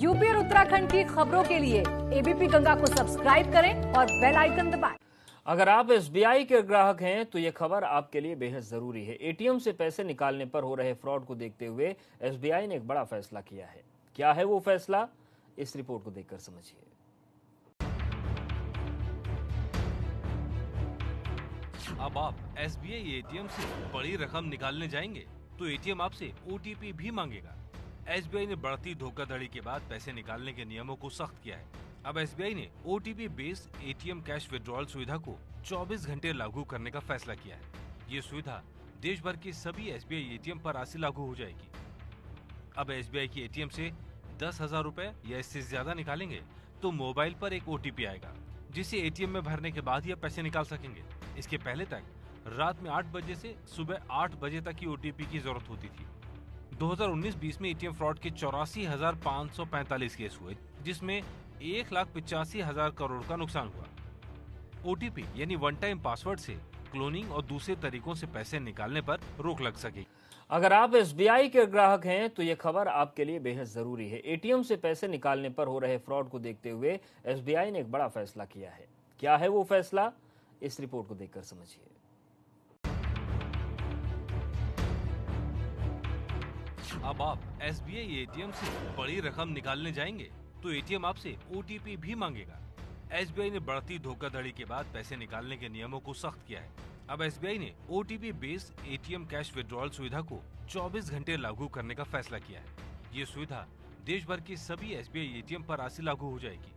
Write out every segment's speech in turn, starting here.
UP और उत्तराखंड की खबरों के लिए एबीपी गंगा को सब्सक्राइब करें और बेल आइकन दबाएं। अगर आप एसबीआई के ग्राहक हैं तो ये खबर आपके लिए बेहद जरूरी है। एटीएम से पैसे निकालने पर हो रहे फ्रॉड को देखते हुए एसबीआई ने एक बड़ा फैसला किया है। क्या है वो फैसला, इस रिपोर्ट को देखकर समझिए। अब आप एसबीआई एटीएम से बड़ी रकम निकालने जाएंगे तो एटीएम आपसे ओटीपी भी मांगेगा। एसबीआई ने बढ़ती धोखाधड़ी के बाद पैसे निकालने के नियमों को सख्त किया है। अब एसबीआई ने OTP based ATM cash withdrawal सुविधा को 24 घंटे लागू करने का फैसला किया है। ये सुविधा देश भर के सभी एसबीआई एटीएम पर आज से लागू हो जाएगी। अब एसबीआई की एटीएम से 10,000 रुपए या इससे ज्यादा निकालेंगे तो मोबाइल पर एक ओटीपी आएगा, जिसे एटीएम में भरने के बाद ही आप पैसे निकाल सकेंगे। इसके पहले तक रात में 8 बजे से सुबह 8 बजे तक की ओटीपी की जरूरत होती थी। 2019-20 में एटीएम फ्रॉड के 84,545 केस हुए, जिसमें 1,85,000 करोड़ का नुकसान हुआ। ओटीपी यानी वन टाइम पासवर्ड से क्लोनिंग और दूसरे तरीकों से पैसे निकालने पर रोक लग सकेगी। अगर आप एसबीआई के ग्राहक हैं तो ये खबर आपके लिए बेहद जरूरी है। एटीएम से पैसे निकालने पर हो रहे फ्रॉड को देखते हुए एसबीआई ने एक बड़ा फैसला किया है। क्या है वो फैसला, इस रिपोर्ट को देखकर समझिए। अब आप एसबीआई एटीएम से बड़ी रकम निकालने जाएंगे तो एटीएम आपसे ओटीपी भी मांगेगा। एसबीआई ने बढ़ती धोखाधड़ी के बाद पैसे निकालने के नियमों को सख्त किया है। अब एसबीआई ने OTP based ATM cash withdrawal सुविधा को 24 घंटे लागू करने का फैसला किया है। ये सुविधा देश भर के सभी एसबीआई एटीएम पर आज से लागू हो जाएगी।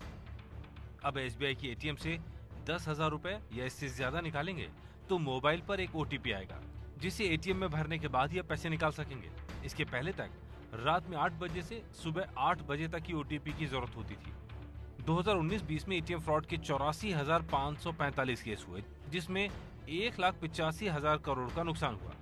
अब एसबीआई की एटीएम से 10,000 रुपए या इससे ज्यादा निकालेंगे तो मोबाइल पर एक ओटीपी आएगा, जिसे एटीएम में भरने के बाद ही आप पैसे निकाल सकेंगे। इसके पहले तक रात में 8 बजे से सुबह 8 बजे तक की ओटीपी की जरूरत होती थी। 2019-20 में एटीएम फ्रॉड के 84,545 केस हुए, जिसमें 1,85,000 करोड़ का नुकसान हुआ।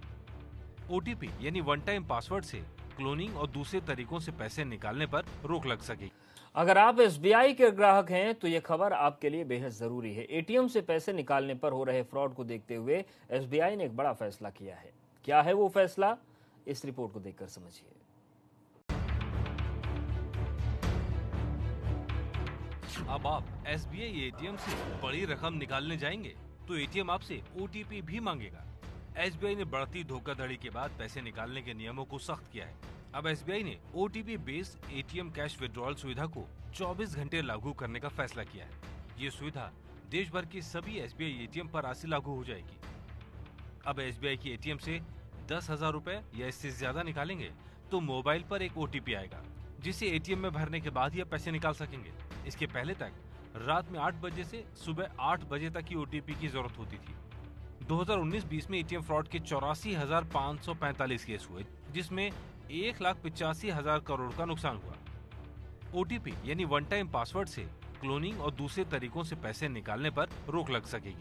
ओटीपी यानी वन टाइम पासवर्ड से क्लोनिंग और दूसरे तरीकों से पैसे निकालने पर रोक लग सकेगी। अगर आप एसबीआई के ग्राहक हैं तो ये खबर आपके लिए बेहद जरूरी है। एटीएम से पैसे निकालने पर हो रहे फ्रॉड को देखते हुए एसबीआई ने एक बड़ा फैसला किया है। क्या है वो फैसला, इस रिपोर्ट को देखकर समझिए। अब आप एसबीआई एटीएम से बड़ी रकम निकालने जाएंगे तो एटीएम आपसे ओटीपी भी मांगेगा। एसबीआई ने बढ़ती धोखाधड़ी के बाद पैसे निकालने के नियमों को सख्त किया है। अब एसबीआई ने OTP based ATM cash withdrawal सुविधा को 24 घंटे लागू करने का फैसला किया है। ये सुविधा देश भर के सभी एसबीआई एटीएम पर आज से लागू हो जाएगी। अब एसबीआई की एटीएम से 10,000 रुपए या इससे ज्यादा निकालेंगे तो मोबाइल पर एक ओटीपी आएगा, जिसे एटीएम में भरने के बाद ही आप पैसे निकाल सकेंगे। इसके पहले तक रात में 8 बजे से सुबह 8 बजे तक की ओटीपी की जरूरत होती थी। 2019-20 में एटीएम फ्रॉड के 84,545 केस हुए, जिसमें 1,85,000 करोड़ का नुकसान हुआ। ओटीपी यानी वन टाइम पासवर्ड से क्लोनिंग और दूसरे तरीकों से पैसे निकालने पर रोक लग सकेगी।